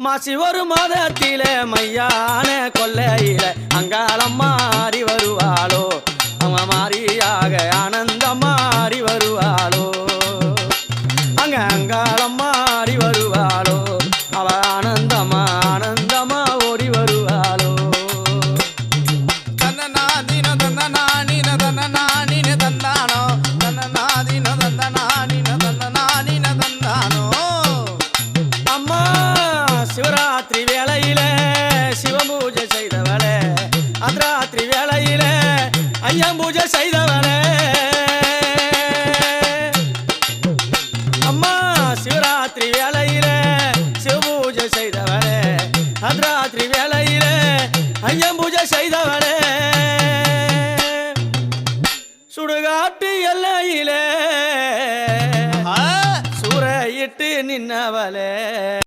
மாசி ஒரு மாதத்திலே மையான கொல்லையில அங்காளம்மா ஆடி வருவாளோ அவ மாறியாக ஆனந்தம்மா ஆடி வருவாளோ அங்க அங்காளம்மா ஆடி வருவாளோ அவ ஆனந்தம்மா ஆனந்தம்மா ஓடி வருவாளோ தன்னநாதின தன்னநானின தன்னநானின தந்தானோ தன்னநாதின தன்னநானின தன்னநானின தந்தானோ அம்மா சிவராத்திரி வேளையில சிவபூஜை செய்தவளே அர்த்தராத்திரி வேளையில ஐயம் பூஜை செய்தவளே அம்மா சிவராத்திரி வேளையில சிவபூஜை செய்தவளே அர்த்தராத்திரி வேளையில ஐயம் பூஜை செய்தவளே சுடுகாட்டு எல்லையிலே சூறையிட்டு நின்னவளே